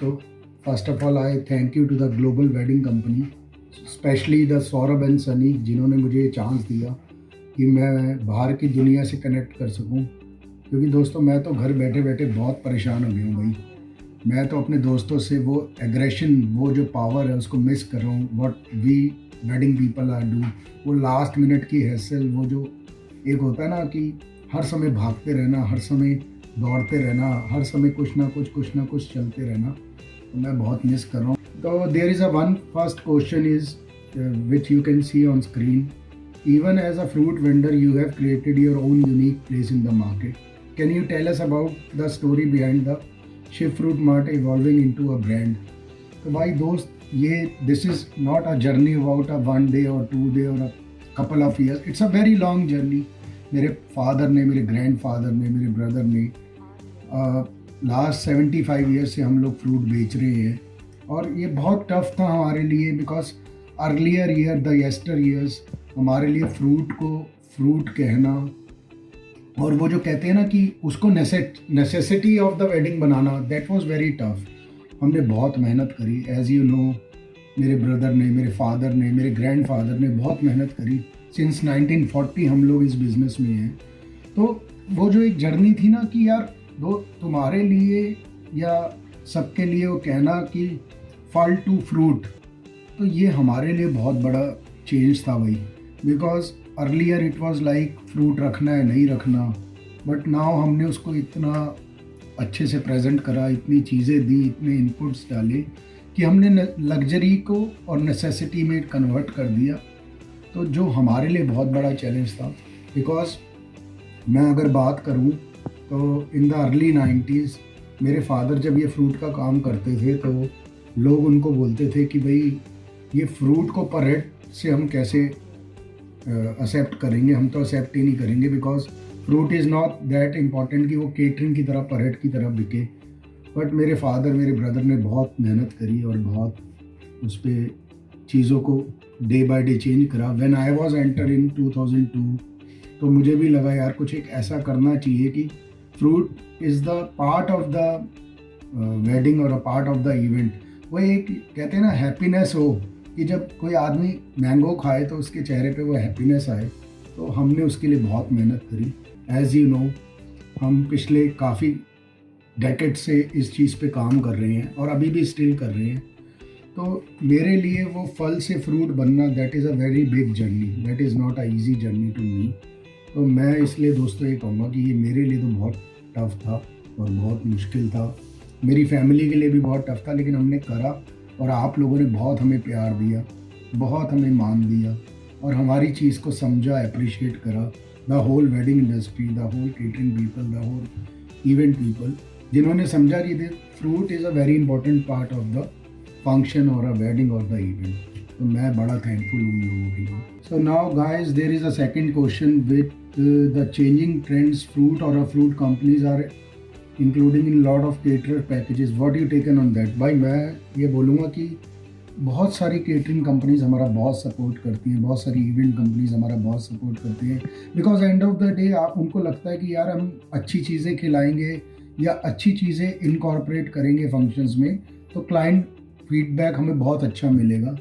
दोस्तों, first of all I thank you to the global wedding company, specially the Saurabh and Sunny, जिन्होंने मुझे ये chance दिया कि मैं बाहर की दुनिया से कनेक्ट कर सकूं। क्योंकि दोस्तों मैं तो घर बैठे बैठे बहुत परेशान हो गया हूँ भाई। मैं तो अपने दोस्तों से वो एग्रेशन, वो जो पावर है उसको मिस कर रहा हूँ। What we wedding people are do, वो लास्ट मिनट की हैसल, वो जो एक होता है ना कि हर समय भागते रहना, हर समय दौड़ते रहना, हर समय कुछ ना कुछ चलते रहना, तो मैं बहुत मिस कर रहा हूँ। तो there is a one first question is which you can see on screen. Even as a fruit vendor, you have created your own unique place in the market. Can you tell us about the story behind the Shiv Fruit Mart evolving into a brand? तो भाई दोस्त, ये this is not a journey about a one day or 2 day or a couple of years. It's a very long journey. मेरे father ने, मेरे grandfather ने, मेरे brother ने लास्ट 75 ईयर्स से हम लोग फ्रूट बेच रहे हैं। और ये बहुत टफ था हमारे लिए, because earlier year the येस्टर years हमारे लिए फ्रूट को फ्रूट कहना, और वो जो कहते हैं ना कि उसको necessity of the wedding banana, that was very tough. हमने बहुत मेहनत करी, एज यू नो, मेरे ब्रदर ने, मेरे फादर ने, मेरे ग्रैंडफादर ने बहुत मेहनत करी। सिंस 1940 हम लोग इस बिज़नेस में हैं। तो वो जो एक जर्नी थी ना कि यार दो तुम्हारे लिए या सबके लिए वो कहना कि फल टू फ्रूट, तो ये हमारे लिए बहुत बड़ा चेंज था भाई। Because earlier it was like fruit रखना है नहीं रखना, बट नाउ हमने उसको इतना अच्छे से प्रेजेंट करा, इतनी चीज़ें दी, इतने इनपुट्स डाले कि हमने लग्जरी को और नेसेसिटी में कन्वर्ट कर दिया। तो जो हमारे लिए बहुत बड़ा चैलेंज था, बिकॉज मैं अगर बात करूं तो इन द अर्ली 90s मेरे फादर जब ये फ्रूट का काम करते थे तो लोग उनको बोलते थे कि भाई ये फ्रूट को पर हेड से हम कैसे एक्सेप्ट करेंगे, हम तो एक्सेप्ट ही नहीं करेंगे, because fruit is not that important कि वो केटरिंग की तरह पर हेड की तरह बिके। बट मेरे फादर, मेरे ब्रदर ने बहुत मेहनत करी और बहुत उस पर चीज़ों को डे बाय डे चेंज करा। When I was enter in 2002, तो मुझे भी लगा यार कुछ एक ऐसा करना चाहिए कि fruit is the part of the wedding और a part of the event. वो एक कहते हैं ना हैप्पीनेस हो कि जब कोई आदमी मैंगो खाए तो उसके चेहरे पे वो हैप्पीनेस आए। तो हमने उसके लिए बहुत मेहनत करी। एज़ यू नो, हम पिछले काफ़ी डेकेड से इस चीज़ पे काम कर रहे हैं और अभी भी स्टिल कर रहे हैं। तो मेरे लिए वो फल से फ्रूट बनना, that is a very big journey, that is not a easy journey to me. तो मैं इसलिए दोस्तों ये कहूँगा कि ये मेरे लिए तो बहुत टफ था और बहुत मुश्किल था, मेरी फैमिली के लिए भी बहुत टफ था, लेकिन हमने करा और आप लोगों ने बहुत हमें प्यार दिया, बहुत हमें मान दिया और हमारी चीज़ को समझा, अप्रिशिएट करा। The whole wedding industry, the whole catering people, the whole event people, जिन्होंने समझा कि fruit is a very important part of the function और अ वेडिंग और द इवेंट। तो मैं बड़ा थैंकफुल हूँ लोगों के लिए। So now guys, there is a second question with the changing trends, fruit और fruit companies are including in lot of cater packages, what you taken on that? भाई मैं ये बोलूँगा कि बहुत सारी केटरिंग कंपनीज हमारा बहुत सपोर्ट करती हैं, बहुत सारी इवेंट कंपनीज हमारा बहुत सपोर्ट करती हैं, because end of the day आप उनको लगता है कि यार हम अच्छी चीज़ें खिलाएंगे या अच्छी चीज़ें इनकॉर्पोरेट करेंगे फंक्शंस में, तो क्लाइंट फीडबैक हमें बहुत अच्छा मिलेगा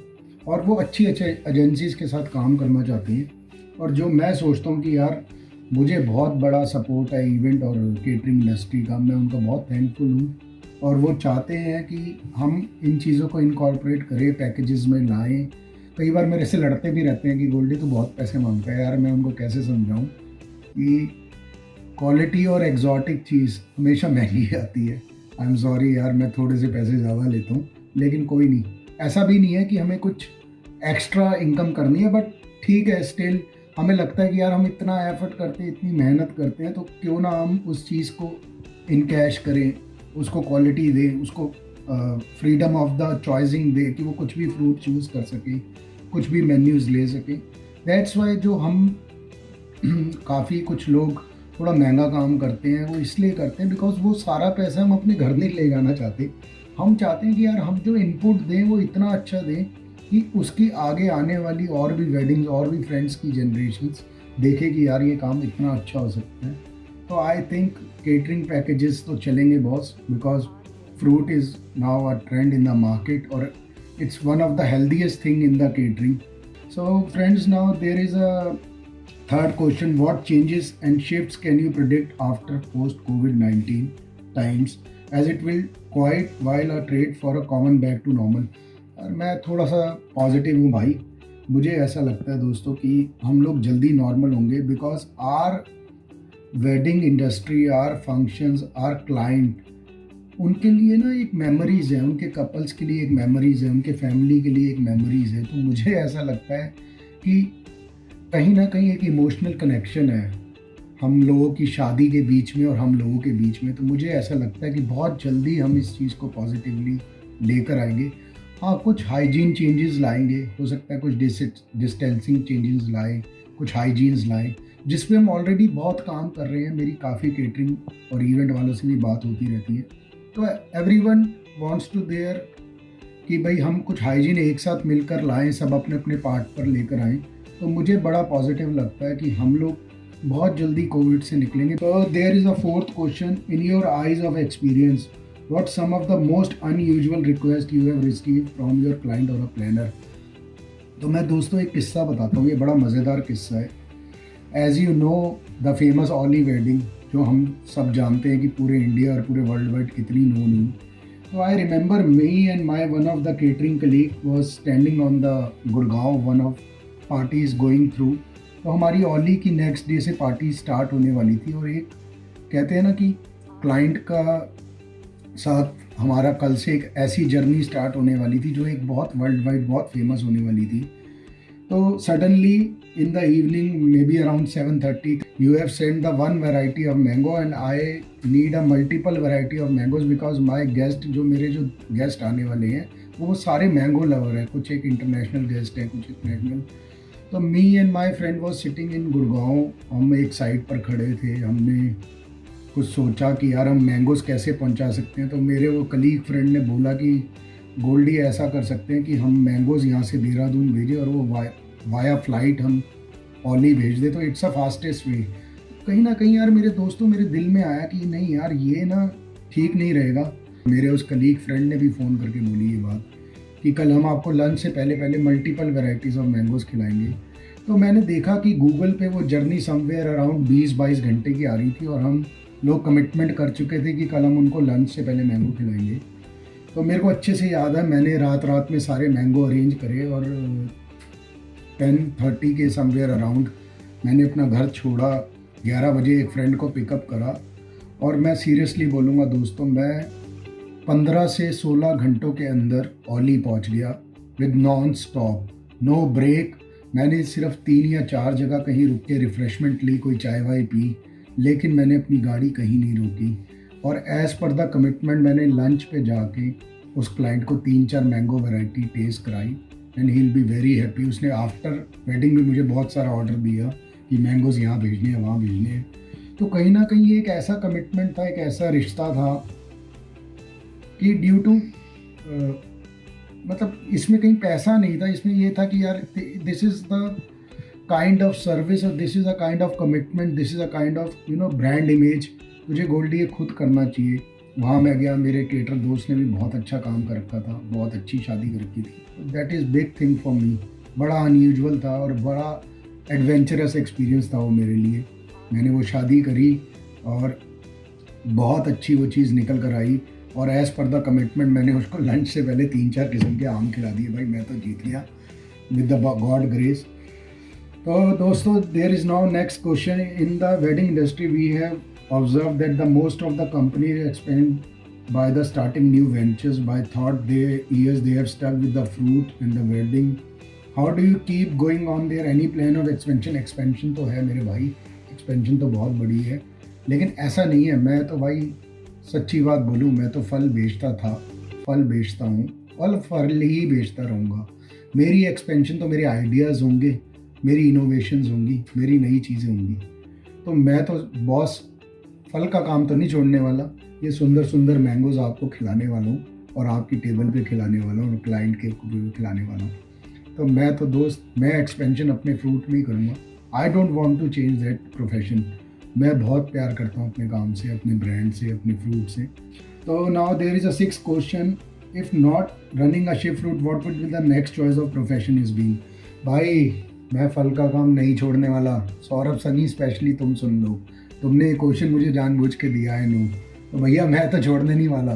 और वो अच्छी एजेंसीज़ के साथ काम करना चाहती हैं। और जो मैं सोचता हूँ कि यार मुझे बहुत बड़ा सपोर्ट है इवेंट और केटरिंग इंडस्ट्री का, मैं उनका बहुत थैंकफुल हूँ। और वो चाहते हैं कि हम इन चीज़ों को इनकॉर्पोरेट करें, पैकेजेस में लाएं। कई बार मेरे से लड़ते भी रहते हैं कि गोल्डी तो बहुत पैसे मांगता है। यार मैं उनको कैसे समझाऊँ कि क्वालिटी और एग्जॉटिक चीज़ हमेशा महंगी आती है। आई एम सॉरी यार, मैं थोड़े से पैसे ज़्यादा लेता हूँ, लेकिन कोई नहीं, ऐसा भी नहीं है कि हमें कुछ एक्स्ट्रा इनकम करनी है, बट ठीक है, स्टिल हमें लगता है कि यार हम इतना एफर्ट करते हैं, इतनी मेहनत करते हैं, तो क्यों ना हम उस चीज़ को इन कैश करें, उसको क्वालिटी दें, उसको फ्रीडम ऑफ द चॉइसिंग दें कि वो कुछ भी फ्रूट चूज़ कर सके, कुछ भी मेन्यूज़ ले सके। दैट्स वाई जो हम काफ़ी कुछ लोग थोड़ा महंगा काम करते हैं, वो इसलिए करते हैं बिकॉज वो सारा पैसा हम अपने घर नहीं ले जाना चाहते। हम चाहते हैं कि यार हम जो इनपुट दें वो इतना अच्छा दें कि उसकी आगे आने वाली और भी वेडिंग्स और भी फ्रेंड्स की जनरेशन्स देखे कि यार ये काम इतना अच्छा हो सकता है। तो आई थिंक केटरिंग पैकेजेस तो चलेंगे boss, because fruit is now a trend in the market, or it's one of the healthiest thing in the catering. So friends, now there is a third question: what changes and shifts can you predict after post COVID-19 times, as it will quite while a trade for a common back to normal? और मैं थोड़ा सा positive हूँ भाई। मुझे ऐसा लगता है दोस्तों कि हम लोग जल्दी नॉर्मल होंगे, because our wedding industry, our functions, our client, उनके लिए ना एक मेमोरीज़ है, उनके कपल्स के लिए एक मेमोरीज़ है, उनके फैमिली के लिए एक मेमोरीज़ है। तो मुझे ऐसा लगता है कि कहीं ना कहीं एक इमोशनल कनेक्शन है हम लोगों की शादी के बीच में और हम लोगों के बीच में। तो मुझे ऐसा लगता है कि बहुत जल्दी हम इस चीज़ को पॉजिटिवली लेकर आएंगे। हाँ, कुछ हाइजीन चेंजेस लाएंगे, हो सकता है कुछ डिस्टेंसिंग चेंजेस लाएं, कुछ हाइजीन्स लाएं, जिसमें हम ऑलरेडी बहुत काम कर रहे हैं। मेरी काफ़ी केटरिंग और इवेंट वालों से भी बात होती रहती है। तो एवरीवन वांट्स टू देयर कि भाई हम कुछ हाइजीन एक साथ मिलकर लाएं, सब अपने अपने पार्ट पर लेकर आएँ। तो मुझे बड़ा पॉजिटिव लगता है कि हम लोग बहुत जल्दी कोविड से निकलेंगे। तो there is a fourth question: in your eyes of experience, what some of the most unusual request you have receive from your client और अ प्लानर? तो मैं दोस्तों एक किस्सा बताता हूँ, ये बड़ा मज़ेदार किस्सा है। As you know the famous Oli wedding, जो हम सब जानते हैं कि पूरे इंडिया और पूरे वर्ल्ड वाइड कितनी नोन हुई। तो I remember me and my one of the catering colleague was standing on the Gurgaon one of party is going through. तो हमारी ओली की नेक्स्ट डे से पार्टी स्टार्ट होने वाली थी, और एक कहते हैं ना कि क्लाइंट का साथ हमारा कल से एक ऐसी जर्नी स्टार्ट होने वाली थी जो एक बहुत वर्ल्ड वाइड बहुत फेमस होने वाली थी। तो suddenly in the evening, may be around 7:30, you have send the one variety of mango and I need a multiple variety of mangoes, because my guest, मेरे जो गेस्ट आने वाले हैं वो सारे मैंगो लवर हैं। कुछ एक इंटरनेशनल गेस्ट हैं, कुछ एक नेशनल। तो me and my friend was sitting in Gurgaon, हम एक साइड पर खड़े थे। हमने कुछ सोचा कि यार हम मैंगोज़ कैसे पहुंचा सकते हैं। तो मेरे वो कलीग फ्रेंड ने बोला कि गोल्डी ऐसा कर सकते हैं कि हम मैंगोज़ यहाँ से देहरादून भेजें और वो वाया फ्लाइट हम ओली भेज दें, तो इट्स अ फास्टेस्ट वे। कहीं ना कहीं यार मेरे दोस्तों, मेरे दिल में आया कि नहीं यार, ये ना ठीक नहीं रहेगा। मेरे उस कलीग फ्रेंड ने भी फ़ोन करके बोली ये बात कि कल हम आपको लंच से पहले पहले मल्टीपल वेराइटीज़ ऑफ मैंगोज़ खिलाएंगे। तो मैंने देखा कि गूगल पे वो जर्नी समवेयर अराउंड 20-22 घंटे की आ रही थी, और हम लोग कमिटमेंट कर चुके थे कि कल हम उनको लंच से पहले मैंगो खिलाएंगे। तो मेरे को अच्छे से याद है, मैंने रात में सारे मैंगो अरेंज करे, और 10:30 के समवेयर अराउंड मैंने अपना घर छोड़ा। 11 बजे एक फ्रेंड को पिकअप करा, और मैं सीरियसली बोलूँगा दोस्तों, मैं 15 से 16 घंटों के अंदर ओली पहुँच गया with non stop, no break. मैंने सिर्फ 3 या 4 जगह कहीं रुक के रिफ़्रेशमेंट ली, कोई चाय वाय पी, लेकिन मैंने अपनी गाड़ी कहीं नहीं रोकी। और एज़ पर द कमिटमेंट मैंने लंच पे जाके उस क्लाइंट को 3-4 मैंगो वैरायटी टेस्ट कराई, and he will be very happy. उसने आफ्टर वेडिंग भी मुझे बहुत सारा ऑर्डर दिया कि मैंगोज़ यहाँ भेजने हैं, वहाँ भेजने हैं। तो कहीं ना कहीं ये एक ऐसा कमिटमेंट था, एक ऐसा रिश्ता था कि ड्यू टू मतलब इसमें कहीं पैसा नहीं था, इसमें ये था कि यार this is the kind of service, और this is a kind of commitment, this is a kind of brand image तुझे गोल्डी ये खुद करना चाहिए। वहाँ मैं गया, मेरे केटर दोस्त ने भी बहुत अच्छा काम कर रखा था, बहुत अच्छी शादी कर रखी थी। That is big thing for me. बड़ा अनयूजुअल था और बड़ा एडवेंचरस एक्सपीरियंस था वो मेरे लिए। मैंने वो शादी करी और बहुत अच्छी वो चीज़ निकल कर आई, और एज़ पर द कमिटमेंट मैंने उसको लंच से पहले 3-4 किस्म के आम खिला दिए। भाई मैं तो जीत गया विद द गॉड ग्रेस। तो दोस्तों, there is now next question: in the wedding industry we have observe that the most of the companies expend by the starting new ventures by thought they years they have stuck with the fruit and the wedding. How do you keep going on there? Any plan of expansion? Expansion तो है मेरे भाई, expansion तो बहुत बड़ी है, लेकिन ऐसा नहीं है। मैं तो भाई सच्ची बात बोलूँ, मैं तो फल बेचता था, फल बेचता हूँ, फल ही बेचता रहूँगा। मेरी एक्सपेंशन तो मेरे आइडियाज़ होंगे, मेरी इनोवेशंस होंगी, मेरी नई चीज़ें होंगी। तो मैं तो बॉस फल का काम तो नहीं छोड़ने वाला। ये सुंदर सुंदर मैंगोज़ आपको खिलाने वाला हूँ, और आपकी टेबल पे खिलाने वाला हूँ, और क्लाइंट के भी खिलाने वाला हूँ। तो मैं तो दोस्त, मैं एक्सपेंशन अपने फ्रूट में ही करूँगा। I don't want to change that profession. मैं बहुत प्यार करता हूँ अपने काम से, अपने ब्रांड से, अपने फ्रूट से। तो now there is a six question, if not running a shift route what would be the next choice of profession is being. भाई मैं फल का काम नहीं छोड़ने वाला। सौरभ सनी स्पेशली तुम सुन लो, तुमने ये क्वेश्चन मुझे जानबूझ के दिया है नो, तो भैया मैं तो छोड़ने नहीं वाला,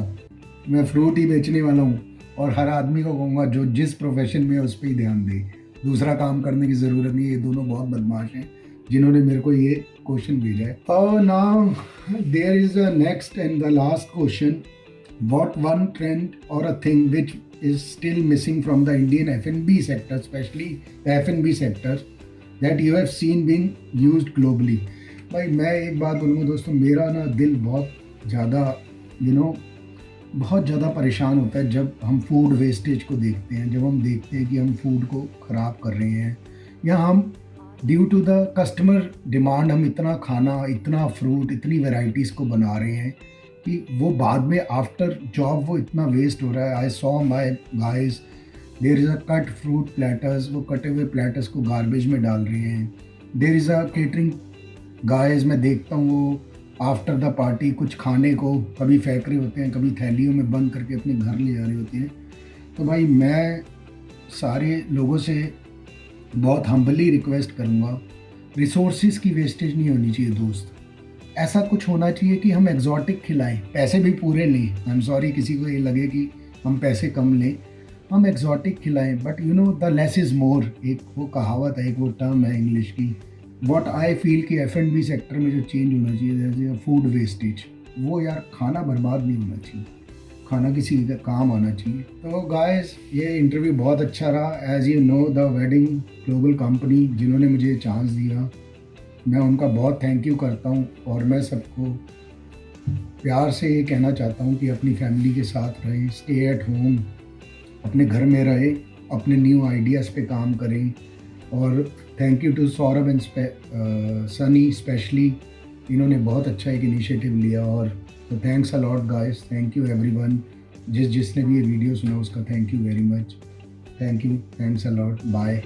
मैं फ्रूट ही बेचने वाला हूँ। और हर आदमी को कहूँगा जो जिस प्रोफेशन में है उस पर ही ध्यान दे, दूसरा काम करने की ज़रूरत नहीं है। ये दोनों बहुत बदमाश हैं जिन्होंने मेरे को ये क्वेश्चन भेजा है। और now there is a next and the last question, what one trend और a thing which is still missing from the Indian F&B sector, especially the F&B sector, that you have seen being used globally। भाई मैं एक बात बोलूँगा दोस्तों, मेरा ना दिल बहुत ज़्यादा बहुत ज़्यादा परेशान होता है जब हम फूड वेस्टेज को देखते हैं, जब हम देखते हैं कि हम फूड को ख़राब कर रहे हैं, या हम due to the customer demand हम इतना खाना, इतना फ्रूट, इतनी वेराइटीज़ को बना रहे हैं कि वो बाद में आफ्टर जॉब वो इतना वेस्ट हो रहा है। I saw my guys, there is a cut fruit platters, वो कटे हुए प्लेटर्स को गार्बेज में डाल रहे हैं। There is a catering guys, मैं देखता हूँ वो आफ्टर द पार्टी कुछ खाने को कभी फेंक रहे होते हैं, कभी थैलियों में बंद करके अपने घर ले जा रहे होते हैं। तो भाई मैं सारे लोगों से बहुत हम्बली रिक्वेस्ट करूँगा, रिसोर्सेज की वेस्टेज नहीं होनी चाहिए दोस्त। ऐसा कुछ होना चाहिए कि हम एग्जॉटिक खिलाएं, पैसे भी पूरे लें। आई एम सॉरी किसी को ये लगे कि हम पैसे कम लें, हम एग्जॉटिक खिलाएं, but you know the less is more, एक वो कहावत है, एक वो टर्म है इंग्लिश की। व्हाट आई फील कि F&B सेक्टर में जो चेंज होना चाहिए जैसे फूड वेस्टेज, वो यार खाना बर्बाद नहीं होना चाहिए, खाना किसी का काम आना चाहिए। तो गाइस ये इंटरव्यू बहुत अच्छा रहा। As you know the wedding global company जिन्होंने मुझे ये चांस दिया, मैं उनका बहुत थैंक यू करता हूँ। और मैं सबको प्यार से ये कहना चाहता हूँ कि अपनी फैमिली के साथ रहें, स्टे एट होम, अपने घर में रहें, अपने न्यू आइडियाज़ पे काम करें। और thank you to Saurabh and Sunny specially, इन्होंने बहुत अच्छा एक इनिशिएटिव लिया। और तो thanks a lot guys, thank you everyone, जिसने भी ये वीडियो सुना उसका thank you very much, thank you, thanks a lot, bye.